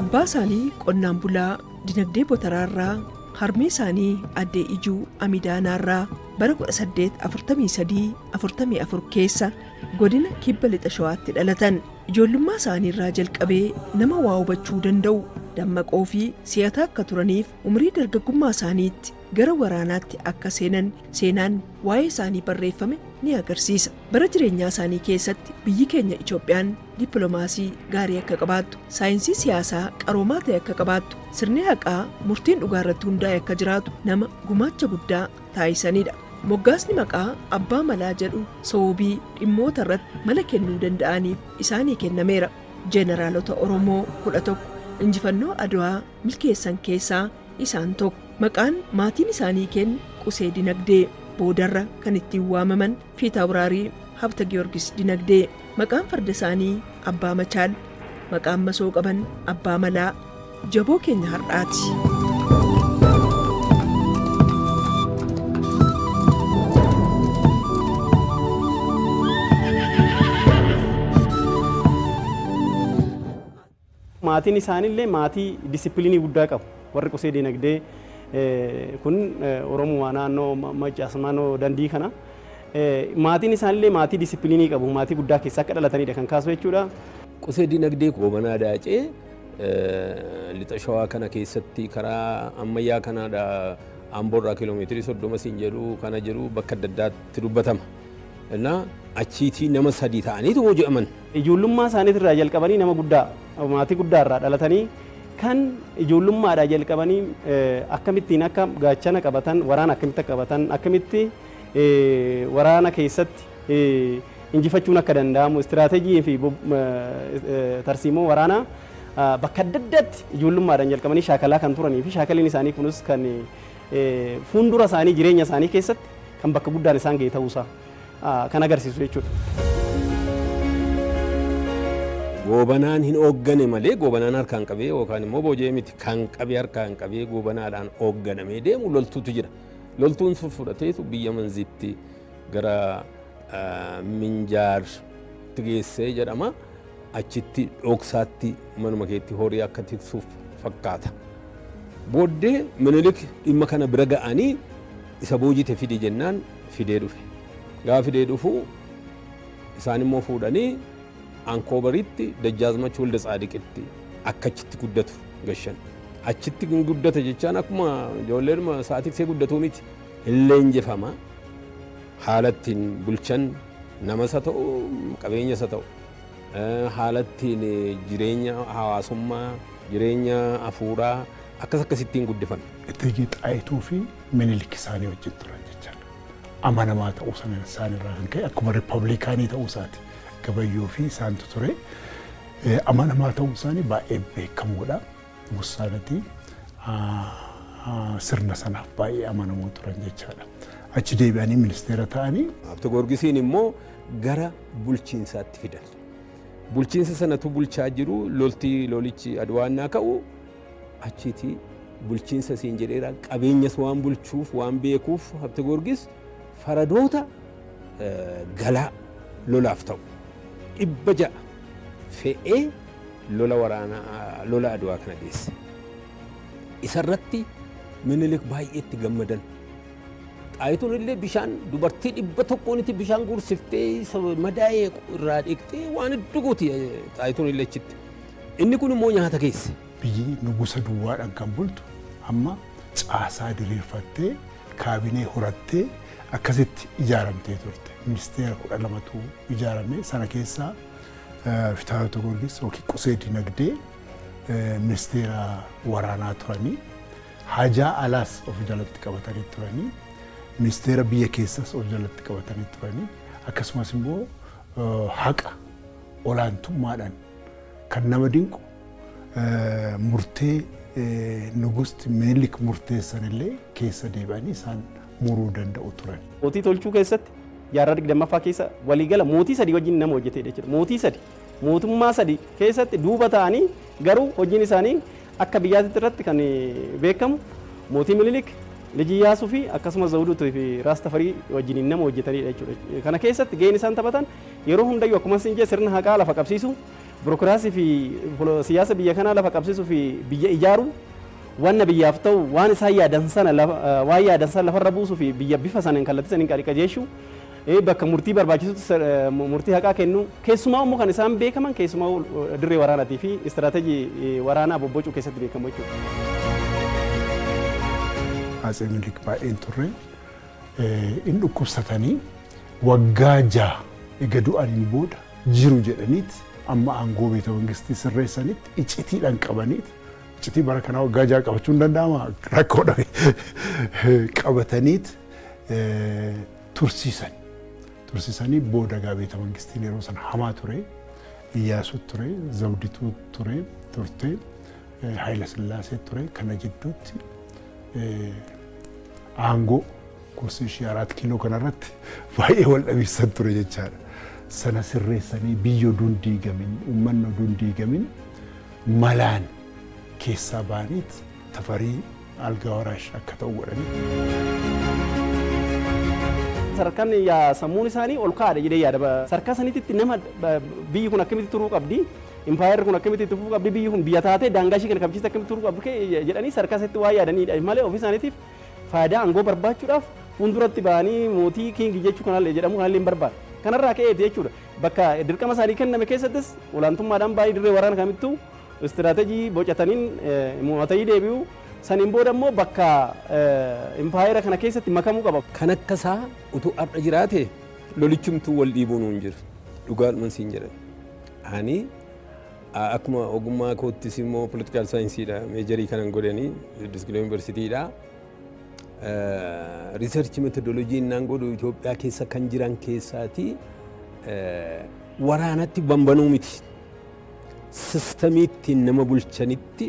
Abbaa isaanii qonnaan bulaa dinagdee botaraarraa, harmee isaanii addee Ijuu Amidaanaarraa bara 1843-44 keessa godina Kibba Lixa Shawaatti dhalatan. Ijoollummaa isaaniirraa jalqabee nama waa hubachuu danda'u, dammaqoo fi si'ataa akka turaniif umrii dargaggummaa isaaniitti gara waraanaatti akka seenaan waa'ee isaanii barreeffame ni agarsiisa. Bara jireenyaa isaanii keessatti biyyi keenya Itoophiyaan dippiloomaasii gaarii akka qabaattu, saayinsii siyaasaa qaroomaa ta'e akka qabaattu, sirni haqaa murtiin dhugaa irratti hundaa'e akka jiraatu nama gumaacha guddaa taasisanidha. Moggaasni maqaa abbaa malaa jedhu sababii dhimmoota irratti mala kennuu danda'aniif isaanii kennameera. Jeenaraalota Oromoo 11 injifannoo Adwaa milkeessan keessaa isaan tokko. Maqaan maatiin isaanii kenne Qusee Dinagdee, boodarra kan ittiin waamaman Fiitaawuraarii Habta Giyoorgis Dinagdee. Maqaan farda isaanii Abbaa Machaal, maqaan masoo qaban Abbaa Malaa. Jaboo keenya har'aati. Maatiin isaaniillee maatii disipiliinii guddaa qabu. Warri Qusee Dinagdee kun Oromoo naannoo Macaas naannoo Dandii kana. Maatiin isaaniillee maatii disipiliinii qabu. Maatii guddaa keessa akka dhalatanidha kan kaasu jechuudha. Qusee Dinagdee goobanaa daacee lixa shawaa kana keessatti karaa ammayyaa kanaadha. Amboorraa kiiloomeetirii 30 siin jedhu kana jedhu bakka adda addaatti dubbatama. Innaa achiitii nama 3 ta'aniitu booji'aman. Ijoollummaa isaaniitirraa jalqabanii nama guddaa maatii guddaarraa dhalatanii kan ijoollummaadhaa jalqabanii akkamittiin akka gaachana qabatan, waraana akkamitti qabatan, akkamitti waraana keessatti injifachuun akka danda'amu, istiraateejii fi tarsiimoo waraanaa bakka adda addaatti ijoollummaadhaan jalqabanii shaakalaa kan turanii fi shaakaliin isaanii kunis kan fuuldura isaanii jireenya isaanii keessatti kan bakka guddaan isaan ga'e ta'uusaa kan agarsiisu jechuudha. Goobanaan hin hooggane malee goobanaan harkaan qabee yookaan immoo booji'ee miti kan qabee harkaan qabee goobanaadhaan hoogganamee deemu loltuutu jira. Loltuun sun fudhateetu biyya manziitti gara Minjaarti geessee jedhama. Achitti dhoksaatti manuma keetti horii akka tiksuuf fakkaata. Booddee Minilik dhimma kana bira ga'anii isa boojite fidi jennaan fidee dhufe. Gaafa fidee dhufu isaan immoo fuudhanii Ankoobaritti Dajjaazmach Walda Tsaadiqitti akka achitti guddatu gashan. Achitti guddata jechaan akkuma ijoolleen sa'aatiksee guddatu miti. Illee injifama. Haalattiin bulchan namas haa ta'u qabeenyas haa ta'u. Haalattiin jireenya hawaasummaa, jireenya hafuuraa akkas akkasittiin guddifame. Itti Xaayituu fi Minilik isaanii wajjin turan jechaadha. Amanamaa ta'uu isaaniirraa kan ka'e akkuma riippablikaanii ta'uu isaati. Gabayyoo fi isaantu ture. Amanamaa ta'uu isaanii baay'ee beekamoodha. Musaanati sirna sanaaf baay'ee amanamoo turan jechaadha. Achi deebi'anii ministeera ta'anii. Habte Goorgisiin immoo gara bulchiinsaatti fidan. Bulchiinsa sanatu bulchaa jiru lolichi Adwaannaa ka'u achiiti bulchiinsa siin jedheera qabeenyas waan bulchuuf waan beekuuf Habte Goorgis faradoota galaa lolaaf ta'u 600 fe'ee lola Adwaa kana geesse. Isarratti Minilik baay'eetti gammadan. Xaayituun illee bishaan dubartii 100 bishaan gursiftee madaa'ee irraa dhiqxee waan dhuguuti Xaayituun illee achitti. Inni kun immoo nyaata keesse. Biyyi nugusa duwwaadhaan kan bultu amma caasaa diriirfattee kaabinee horattee akkasitti ijaaramtee turte. Ministeera 12tu ijaarame sana keessaa Fiitaawota Goorgis yookiin Qusee Dinagdee ministeera waraanaa turanii hajaa alaas of jalatti qabatanii turanii ministeera biyya keessas of jalatti qabatanii turanii akkasumas immoo haqa olaantummaadhaan kan nama dinqu murtee nugusti Minilik murteessan illee keessa deebi'anii isaan muruu danda'u turan. Mootii tolchuu keessatti jaarraa 20ffaa keessa waliigala mootii 3 wajjin nama hojjetee jechuudha. Mootii 3 mootummaa 3 keessatti duuba ta'anii garuu hojiin isaanii akka biyyaatti irratti kan beekamu mootii Minilik Liji Iyyaasuu fi akkasumas Zawuduutii fi Raastafarii wajjin nama hojjetanidha jechuudha. Kana keessatti gaheen isaan taphatan yeroo hundayyuu akkuma isin jedhe sirna haqaa lafa qabsiisu Burokiraasii fi siyaasa biyya kanaa lafa qabsiisuu fi biyya ijaaru wanna biyyaaf ta'u waan isaan yaadan sana waan yaadan sana lafarra buusuu fi biyya bifa sanaan kallattii saniin qajeelchuu bakka murtii barbaachisutti murtii haqaa kennu keessumaa immoo kan isaan beekaman keessumaa dirree waraanaatii fi istiraatejii waraanaa bobbocuu keessatti beekamu jechuudha. Atsee Minilik baay'een turre inni dhukkubsatanii waggaa 6 eega du'aniin booda jiru jedhaniiti amma aangoo beeta mangistii sirreessanitti icitiidhaan qabaniiti. Icitii bara kanaa waggaa 6 qabachuu hin danda'ama rakkoodha qabataniiti tursiisan. Tursiisanii booda beeta mangistiin yeroo sana hamaa ture, Iyyaasuu ture, Zawdituu ture, turte, Haayila Sillaasee ture kana jidduutti aangoo kursi ishee 4 kiiloo kanarratti baay'ee wal dhabiisan ture jechaadha. Sana sirreessanii biyyo diigamin, uummanni diigamin malaan keessaa baaniit Tafarii Algaa Waraash akka ta'u godhanii. Sarkaan sammuun isaanii ol kaa'adha jedhee yaada. Sarkaa sanitti nama biyyi kun akkamitti turuu qabdi, impaayerri kun akkamitti turuu qabdi, biyyi kun biyya taatee daangaa ishee kana kabajchiiste akkamitti turuu qabdi jedhanii sarkaa isaatti waa yaadanidha malee ofii isaaniitiif faayidaa aangoo barbaachuudhaaf fuulduratti ba'anii mootii kiingi jechuu kanallee jedhamu kanallee hin barbaadu. Kanarraa ka'eeti jechuudha. Bakka dirqama isaanii kenname keessattis olaantummaadhaan baay'ee dirree waraana kamittuu istiraatejii bocataniin mo'atanii deebi'u. Saniin booda immoo bakka impaayera kana keessatti makamuu qaba. Kan akka isaa utuu har'a jiraate lolichumtuu wal dhiibuun hin jiru. Dhugaadhuman siin jedhan. Ani akkuma ogummaa koottis immoo politikaal saayinsiidha meejarii kanan godhanii Diskiloo Yuunivarsiitiidha. Riisarchi metodolojii naan godhu Itoophiyaa keessa kan jiran keessaati waraanatti bambanuu miti. Sistamiitti nama bulchanitti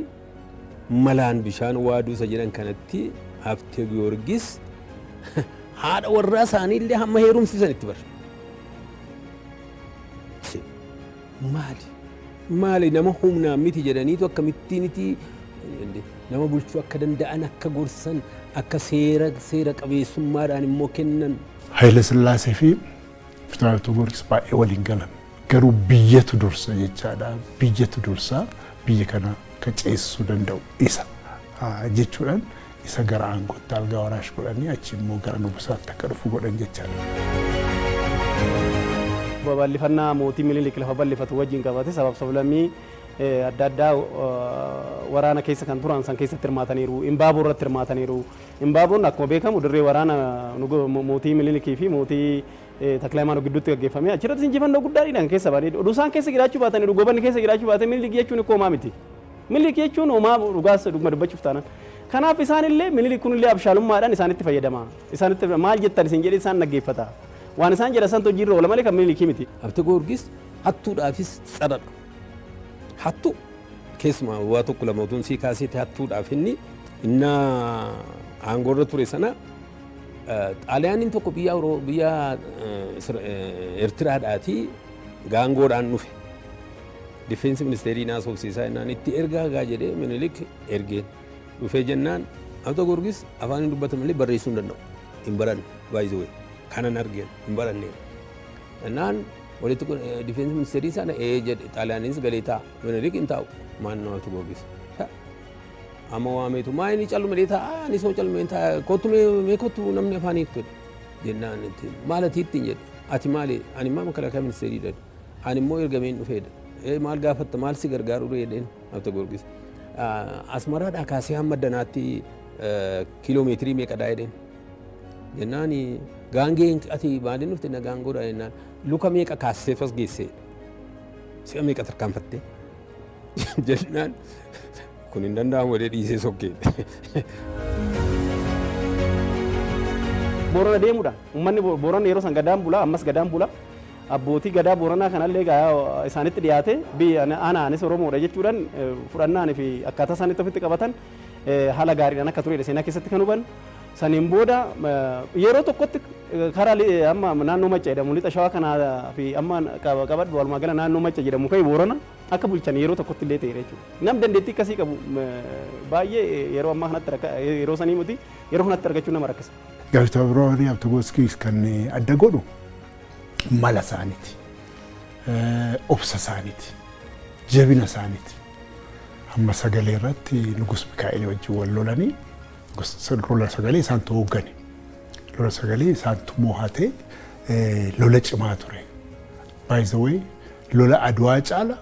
malaan bishaan waaduu isa jedhan kanatti Haftee Giyoorgis haadha warraa isaanii illee hamma heerumsiisanitti bara. Maali nama humnaa miti jedhaniitu akkamittiiniti nama bulchuu akka danda'an akka gorsan akka seera qabeessummaadhaan immoo kennan. Haayila Sillaasee fi Fitiraal Giyoorgis baay'ee waliin galan. Garuu biyyatu dursa jechaadha. Biyyatu dursa biyya kana kan ceessuu danda'u isa jechuudhaan isa gara aangootti Algaa Waraash godhanii achi immoo gara nubusaatti akka dhufu godhan jechaadha. Babal'ifannaa mootii Minilik lafa bal'ifatu wajjin qabate sabab sablammii adda addaa waraana keessa kan turan san keessatti hirmaataniiru. Imbaaboo irratti hirmaataniiru. Imbaaboon akkuma beekamu dirree waraana mootii Minilikii fi mootii Taklaayimaanoo gidduutti gaggeeffame. Achirratti injifannoo guddaadhaan keessa baatee oduu isaan keessa jiraachuu baatanii dhugobanni keessa jiraachuu baatee Minilik jechuun hoomaa miti. Minilik jechuun hoomaa dhugaas dhuguma dubbachuuf taanan. Kanaaf isaanillee Minilik kunillee abshaalummaadhaan isaanitti fayyadama. Isaanitti maal jettan isin jedhee isaan dhaggeeffata. Waan isaan jedhan san hojiirra oola malee kan Minilikii miti. Haftee Giyoorgis hattuudhaafis tsadadha. Hattuu keessumaa waa tokko lama utuun sii kaaseeti hattuudhaaf inni aangoorra ture sana xaaliyaaniin tokko biyya Eertiraadhaati gaangoodhaan dhufe. Difeensi ministeerii naasofsiisaa jennaan itti ergaa gaa jedhee Minilik ergeen dhufee jennaan Haftee Giyoorgis afaan hin dubbatan malee barreessuu hin danda'u. Hin baranne baay'isuu kanan argeen hin baranne. Jennaan walitti difeensi ministeerii sana jedhe xaaliyaaniinis galee ta'a Minilik hin taa'u maannoo Haftee Giyoorgis. Amma waameetu maa inni callume ta'a ani soo callume ta'a kottu mee kottu namni afaanii itti jennaan maalati ittiin jedhe ati maali ani immoo makalaakaa ministeeriidha ani immoo ergameen dhufeedha. Maal gaafatta maal si gargaaru jedheen Haftee Giyoorgis. Asmaraadhaa kaasee hamma Danaatti kiiloomeetirii meeqadhaa jedheen. Jennaan gaangee ati maaliin dhufte na gaangoodha jennaan luka meeqa kaasee fas geessee si'a meeqa tarkaanfattee jennaan kun hin danda'amu jedhee dhiisee sokkee. Boorana deemuudha. Uummanni Boorana yeroo san gadaan bula ammas gadaan bula. Abbootii gadaa Booranaa kanallee isaanitti dhiyaate aanaanis Oromoodha jechuudhaan fudhannaan fi akkaataa isaanitti ofitti qabatan haala gaariidhaan akka turedha seenaa keessatti kan hubannu. Saniin booda yeroo tokkotti karaa amma naannoo Macca jedhamu lixa Shawaa kanaa fi amma qabadhu walumaa gala naannoo Macca jedhamu kai Boorana akka bulchan yeroo tokkotti illee ta'e jechuudha. Nam dandeettii akkasii qabu baay'ee yeroo ammaa kanatti yeroo sanii miti yeroo kanatti argachuu nama rakkisa. Gaaffitaa biroo Haftee Giyoorgis kan adda godhu mala isaaniiti, obsa isaaniiti. jabina isaaniiti. Amma sagalee irratti Nugus Mikaa'el wajjin wal lolanii lola sagalee isaan hooggani. Lola sagalee isaan moo'atee lola cimaa ture. By the way, lola Adwaa caala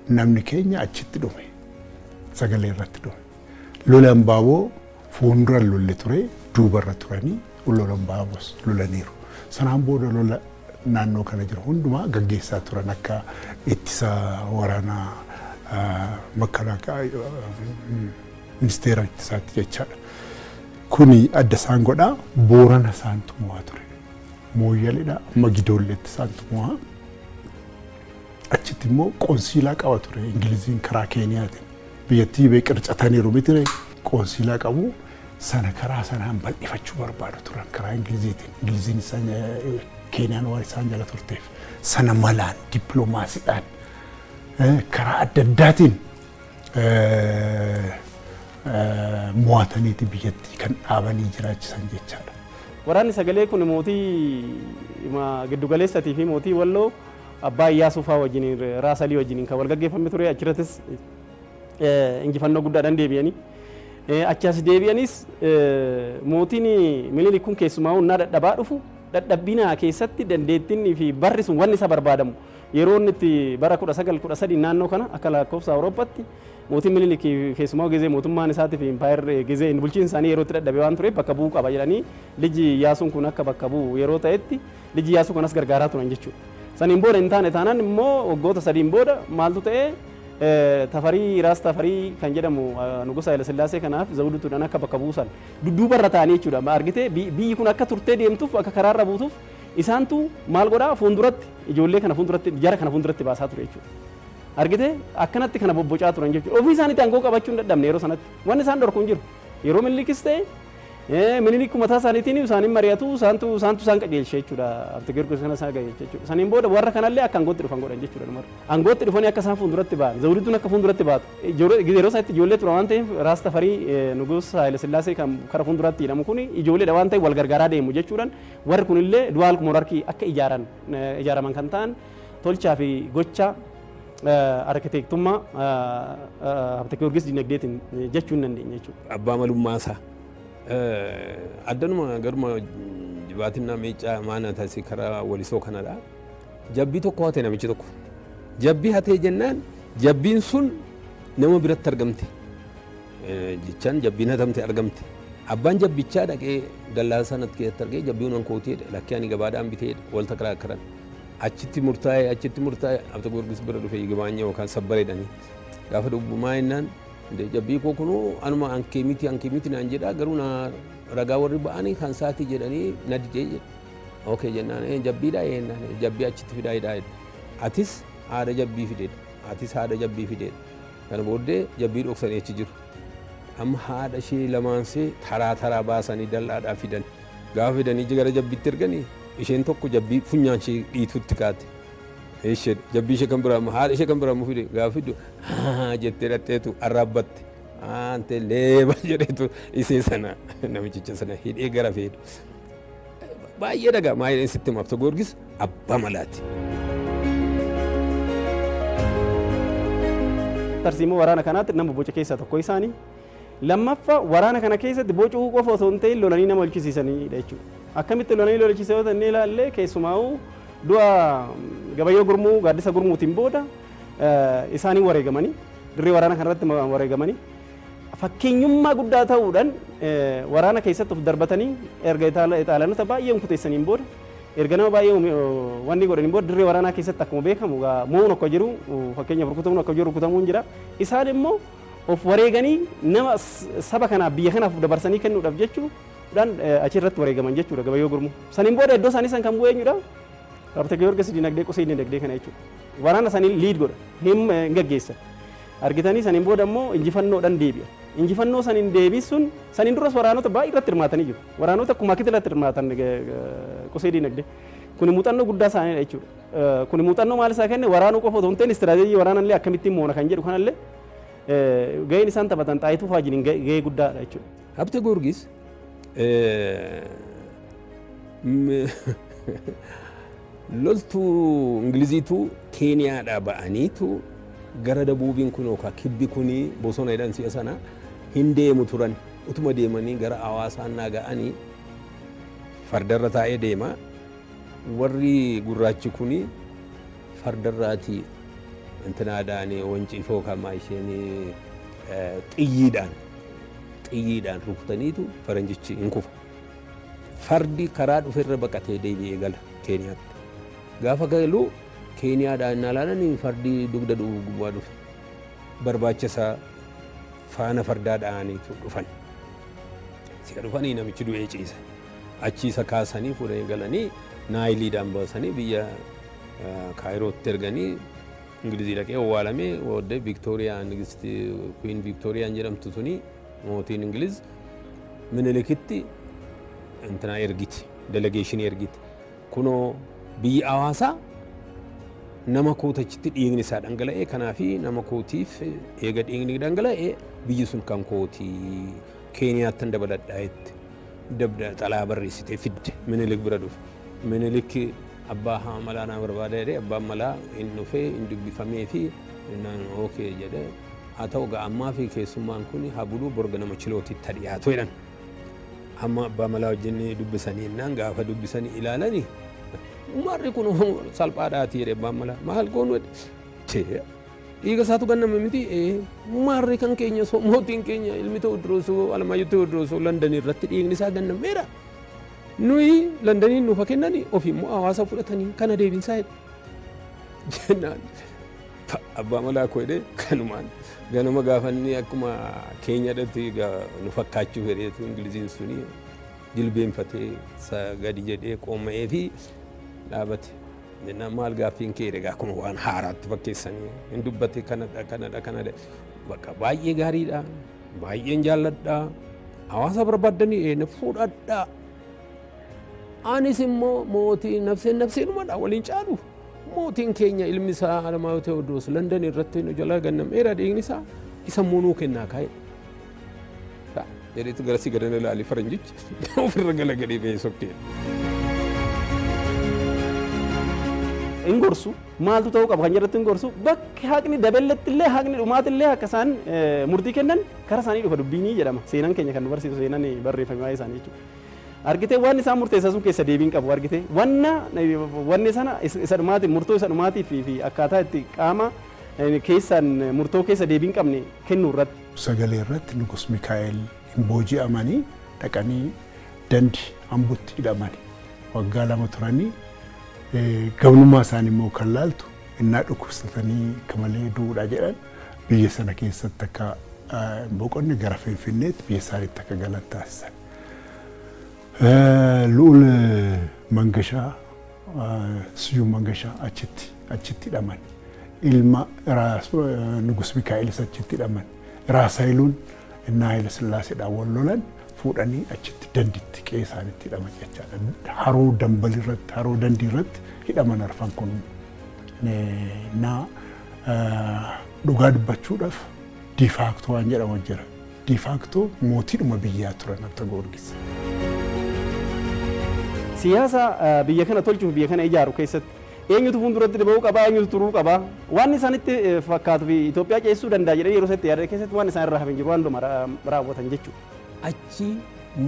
namni keenya achitti dhume. Sagalee irratti dhume. Lola Ambaaboo fuuldura lolle ture, duubarra turanii lola Ambaaboos lolaniiru. Sanaan booda lola naannoo kana jiru hundumaa gaggeessaa turan akka ittisa waraanaa makkalaakaa ministeera ittisaatti jechaadha. Kuni adda isaan godhaa Boorana isaantu mo'aa ture. Mooyyaleedha amma Gidoolleetti isaantu mo'aa. Achitti immoo qoonsiilaa qaba ture Ingiliziin karaa Keeniyaatiin. Biyyattii bee qircataniiru miti qoonsiilaa qabu sana karaa sanaan bal'ifachuu barbaadu turan karaa Ingiliziitiin. Ingiliziin isaan Keeniyaan waan isaan jala turteef sana malaan dippiloomaasiidhaan karaa adda addaatiin mo'ataniiti biyyattii kan dhaabanii jiraachisan jechaadha. Waraanni sagalee kun mootii giddugaleessatii fi mootii Walloo Abbaa Iyyaasuu fa'aa wajjin Raasalii wajjin kan wal gaggeeffame ture. Achirrattis injifannoo guddaadhaan deebi'anii achas deebi'anis mootiin Minilik kun keessumaa humnaa dadhabaa dhufu dadhabbinaa keessatti dandeettiin fi barri sun wanni isa barbaadamu yeroo inni itti bara 1913 naannoo kana akka lakkoofsa Awurooppaatti mootiin Minilik keessumaa gizee mootummaan isaatii fi impaayir gizee bulchiinsa isaanii yeroo itti dadhabee waan tureef bakka bu'uu qaba jedhanii liji Iyyaasuun kun akka bakka bu'u yeroo ta'etti liji Iyyaasuu kanas gargaaraa turan jechuudha. Saniin booda hin taane taanaan immoo waggoota sadiin booda maaltu ta'ee Tafarii Raas Tafarii kan jedhamu Nugus Haayile Sillaasee kanaaf zawuduudhaan akka bakka buusan dudduubarra ta'anii jechuudha. Argitee biyyi kun akka turtee deemtuuf akka karaarra buutuuf isaantu maal godhaa fuulduratti ijoollee kana fuulduratti jara kana fuulduratti baasaa ture jechuudha. Argitee akkanatti kana bobbocaa turan jechuudha. Ofii isaaniitti aangoo qabachuu hin dadhabne yeroo sanatti wanni isaan dhorku hin jiru. Yeroo Minilikis ta'e Minilik mataa isaaniitiin isaaniin mari'atu isaantu isaan qajeelche jechuudha. Abdi Giyoorgis kana isaan qajeelche jechuudha. Saniin booda warra kanallee akka aangootti dhufan godhan jechuudha. Aangootti dhufanii akka isaan fuulduratti ba'an zawudituun akka fuulduratti baatu. Yeroo isaatti ijoollee ture waan ta'eef Raas Tafarii Nugus Haayile Sillaasee kan kara fuulduratti hidhamu kun ijoolleedha waan ta'eef wal gargaaraa deemu jechuudhaan warri kunillee duwaal monarkii akka ijaaraman kan ta'an tolchaa fi gocha arkitektummaa Abdi Giyoorgis dinagdeetiin jechuu hin dandeenya jechuudha. Abbaa malummaasaa addanuma garuma jibaatinaa miicaa maana taasise karaa walisoo kanadha. Jabbii tokko hatee namichi tokko. Jabbii hatee jennaan jabbiin sun nama biratti argamte. Jechaan jabbiin hatamte argamte. Abbaan jabbichaa dhaqee dallaa sanatti keessatti argee jabbiin waan kootiidha lakkee ani gabaadhaan biteedha walta karaa karan. Achitti murtaa'e Abdi Giyoorgis bira dhufee gabaanya yookaan sabbareedhanii gaafa dhubbumaa jennaan jabbii koo kunuu anuma ankee miti naan jedhaa garuu na ragaa warri ba'anii kan saatii jedhanii na didee jedha. Okey jennaan jabbiidhaa jennaan jabbii achitti fidaa jedhaa. Atis haadha jabbii fideedha. Kana booddee jabbii dhoksanii achi jiru. Amma haadha ishee lamaansee taraa baasanii dallaadhaa fidan. Gaafa fidanii gara jabbiitti erganii isheen tokko jabbii funyaan ishee dhiitutti kaate. Jabbii ishee kan biraa haadha ishee kan biraa fide gaafa fiddu jettee dhadheetu arraabbatte. Ante leeba jedheetu isee sana namichicha sana hidhee gara feedu. Baay'ee dhagaa maayilleen sitti himu Abdi Giyoorgis abbaa malaati. Tarsiimoo waraana kanaatti nama boca keessaa tokko isaanii. Lammaffaa waraana kana keessatti bocuu qofa osoo hin ta'in lolanii nama lolchisiisanidha jechuudha. Akkamitti lolanii lolchisiisanii yoo ta'e ilaallee keessumaa'uu du'a Gabayyoo Gurmuu Gaaddisa Gurmuutiin booda isaanii wareegamanii dirree waraana kanarratti wareegamanii fakkeenyummaa guddaa ta'uudhaan waraana keessatti of darbatanii erga Xaaliyaanota baay'ee kuteessaniin booda erga nama baay'ee wanni godhaniin booda dirree waraanaa keessatti akkuma beekamu mo'uun akka jiru fakkeenyaaf rukutamuun akka jiru rukutamuun jira. Isaan immoo of wareeganii nama saba kanaaf biyya kanaaf dabarsanii kennuudhaaf jechuudhaan achirratti wareegaman jechuudha Gabayyoo Gurmuu. Saniin booda iddoo isaanii san kan bu'ee eenyudha? Abdi Giyoorgis dinagdee qusee dinagdee kana jechuudha. Waraana sanii liid godha hin gaggeessan. Argitanii saniin booda immoo injifannoodhaan deebi'a. Injifannoo saniin deebisuun saniin duras waraanota baay'ee irratti hirmaatanii jiru. Waraanota akkuma kitti irratti hirmaatan qusee dinagdee. Kuni muuxannoo guddaa isaaniidha jechuudha. Kuni muuxannoo maal isaa kenne waraanuu qofa otoo hin ta'in istiraateejii waraanallee akkamittiin moona kan jedhu kanallee gaheen isaan taphatan xaayituu faajiniin gahee guddaadha jechuudha. Abdi Giyoorgis loltuu Ingiliziitu Keeniyaadhaa ba'aniitu gara dabuubiin kun yookaan kibbi kuni bosona jedhan si'a sana hin deemu turan utuma deemanii gara Hawaasaan ga'anii fardarra taa'ee deema warri gurraachi kuni fardarraati intinaadhaan wanciifoo kamaa isheen xiyyiidhaan rukutaniitu faranjichi hin kufa. Fardi karaa dhuferra baqatee deebi'ee gala Keeniyaatti. Gaafa galu Keeniyaadhaan ilaalanii fardi dugda gubbaa dhufe. Barbaachisaa faana fardaa dha'aniitu dhufan. Si'a dhufanii namichi du'ee ciise. Achi isa kaasanii fuudhanii galanii Naayiliidhaan baasanii biyya Kaayirootti erganii Ingilizii dhaqee owwaalamee booddee Viktooriyaan Queen Viktooriyaan jedhamtu suni mootiin Ingiliz Minilikitti intina ergiti delegeeshinii ergiti kunoo biyya Hawaasaa nama kootachitti dhiigni isaa dhangala'ee kanaafi nama kootiif eega dhiigni dhangala'ee biyyi sun kan kootii Keeniyaatti dabaladhaa itti dabda xalaa barreessitee fidde Minilik bira dhufe Minilik abbaa malaa naa barbaada jedhee abbaan malaa hin dhufee hin dubbifamee fi naan ookee jedhee haa ta'u ammaa fi keessummaan kun haa buluu borga nama chilootitti dhiyaatu jedhan. Amma abbaa malaa wajjin dubbisanii innaan gaafa dubbisanii ilaalanii marri kun salphaadhaati jedhee abbaan malaa maal goonu dhiiga isaatu ganname miti marri kan keenya mootiin keenya ilmi Tewoodiroosoo Alamaayyoo Tewoodiroosoo Londanii irratti dhiigni isaa gannameera. Nuyi Londanii nuufa kennanii ofiimmoo Hawaasa fudhatanii kana deebinsaa jennaan. Abbaa malaa koo jedhee kanumaan ganama gaafanni akkuma Keenyaadhaatti nu fakkaachuu fedheetu Ingiliziin suni jilbeenfatee gadi jedhee qooma'ee fi dhaabate. Jennaan maal gaaffiin kee egaa akkuma waan haaraatti fakkeessanii hin dubbate kanadha. Bakka baay'ee gaariidha. Baay'een jaalladha. Hawaasa barbaaddanii na fuudhadha. Anis immoo mootii nafseenumadha waliin caalu. Mootiin keenya ilmi isaa Alamaayyoo Tewoodiroos London irratti nu jala gannameera dhiigni isaa isa muunuu kennaa kaa'e. Jedheetu garasii gadana ilaalee faranjichi ofirra galagalee ba'ee sokkee. Ingorsu maaltu ta'uu qaba kan jedhatti ingorsu bakki haqni dabelletti illee haqni dhumaati illee akka isaan murtii kennan karaa isaanii dhufa dubbiinii jedhama. Seenaan keenya kan nu barsiisu seenaan barreeffame waa'ee isaanii jechuudha. Argitee waan isaan murteessan sun keessa deebiin qabu argitee wanni sana isa dhumaati murtoo isa dhumaati fi akkaataa itti qaama keessan murtoo keessa deebiin qabne kennu irratti. Sagalee irratti Nugus Mikaa'el hin booji'amanii dhaqanii dandi Ambuutti hidhamani. Waggaa 2 turanii gabnummaa isaanii immoo kan laaltu innaa dhukkubsatanii kamalee du'uudha jedhan biyya sana keessatti akka boqonni gara Finfinneetti biyya isaaniitti akka galan taasisan. Lu'ul Mangashaa Siyuum Mangashaa achitti hidhaman. Ilma Nugus Mikaa'elis achitti hidhaman. Raasaayiluun innaa Haayile Sillaaseedhaan wal lolan fuudhanii achitti danditti qe'ee isaaniitti hidhaman jechaadha. Haroo Dambalii irratti haroo Dandii irratti hidhaman arfan kun dhugaa dubbachuudhaaf diifaaktoo waan jedhamu jira. Diifaaktoo mootiidhuma biyyaa turan Habte Goorgis. Siyaasa biyya kana tolchuuf biyya kana ijaaru keessatti eenyutu fuulduratti diba'uu qabaa eenyutu turuu qabaa waan isaanitti fakkaatu fi Itoophiyaa ceessuu danda'a jedhanii yeroo itti yaadatan keessatti waan isaan irraa hafan jiru waan dhuma raawwatan jechuudha. Achi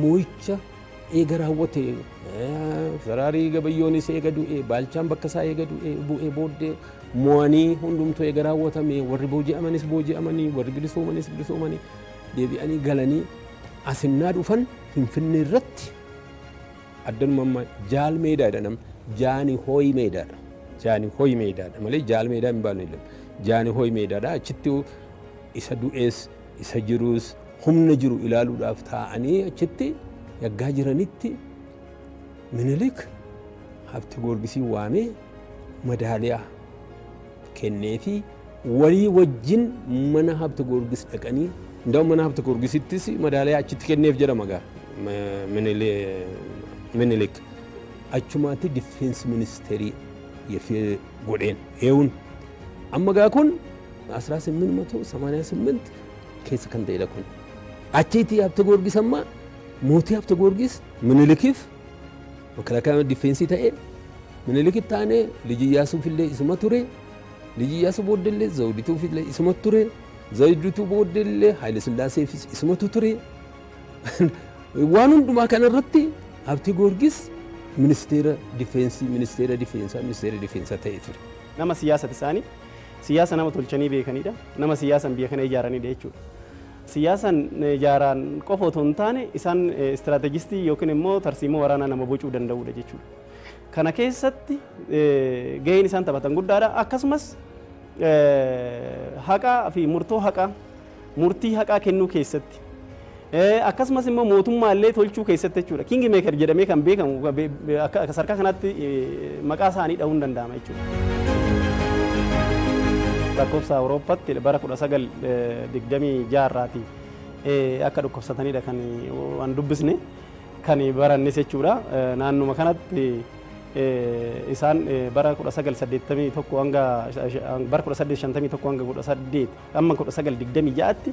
moo'icha eega raawwate Saraarii Gabayyoonis eega du'e Baalchaan Bakkasaa eega du'e bu'ee booddee mo'anii hundumtuu eega raawwatame warri booji'amanis booji'amanii warri bilisoomanis bilisoomanii deebi'anii galanii asinnaa dhufan Finfinnee irratti addanummaa Jaal Meedaadha namni Jaani Hooyi Meedaadha. Jaani Hooyi Meedaadha malee Jaal Meedaa hin baanu illee Jaani Hooyi Meedaadha achitti isa du'ees isa jiruus humna jiru ilaaluudhaaf taa'anii achitti yaggaa jiranitti Minilik Habte Goorgisii waamee madaaliyaa kennee fi walii wajjin mana Habte Goorgis dhaqanii ndaa'u mana Habte Goorgisittis madaaliyaa achitti kenneef jedhama gaa Minilik achumaatti difeensi ministeerii yefee godheen eewun amma gaa kun 1888 keessa kan ta'edha kun achitti Habte Goorgis amma mootii Habte Goorgis Minilikiif makalakaa difeensi ta'e Minilikitti taanee Liji Iyyaasuuf illee isuma ture ልጅያስ ቦደለ ዘውዲቱ ፊት ላይ እስመቱ ቱሬ ዘይዱቱ ቦደለ ኃይለ ሥላሴ ፊት እስመቱ ቱሬ ዋኑን ዱማ ከነረቲ ሀብቴ ጊዮርጊስ ሚኒስቴር ዲፌንሳ ta'e nama siyaasa isaanii siyaasa nama tolchanii beekanidha nama siyaasan biyya kana ijaaranidha jechuudha siyaasan ijaaraan qofa otoo hin taane isaan istiraateejistii yookiin immoo tarsiimoo waraanaa nama bocuu danda'udha jechuudha kana keessatti gaheen isaan taphatan guddaadha akkasumas haqaa fi murtii haqaa kennuu keessatti akkasumas immoo mootummaa illee tolchuu keessatti jechuudha kingi meeker jedhamee kan beekamu akka sarkaa kanatti maqaa isaanii dha'uun danda'ama jechuudha. Lakkoofsa Awurooppaatti bara 1926 irraati akka dhukkubsatanidha kan waan dubbisne kan barannes jechuudha naannuma kanatti isaan bara 1981 hanga bara 1951 hanga 18 amma 1926tti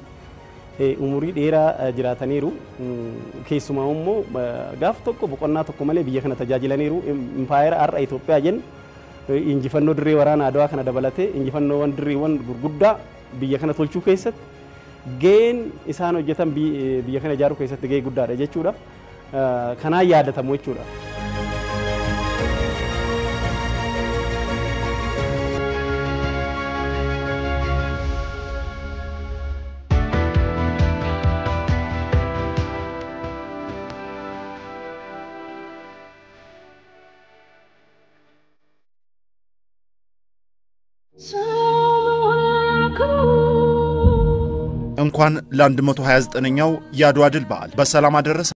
umurii dheeraa jiraataniiru keessumaa immoo gaaf tokko boqonnaa tokko malee biyya kana tajaajilaniiru impaayera har'a Itoophiyaa jennu injifannoo dirree waraanaa Adawaa kana dabalatee injifannoowwan dirreewwan gurguddaa biyya kana tolchuu keessatti gaheen isaan hojjetan biyya kana ijaaruu keessatti gahee guddaadha jechuudha kanaan yaadatamu jechuudha. እንኳን ለ129ኛው የአድዋ ድል በዓል በሰላም አደረሰ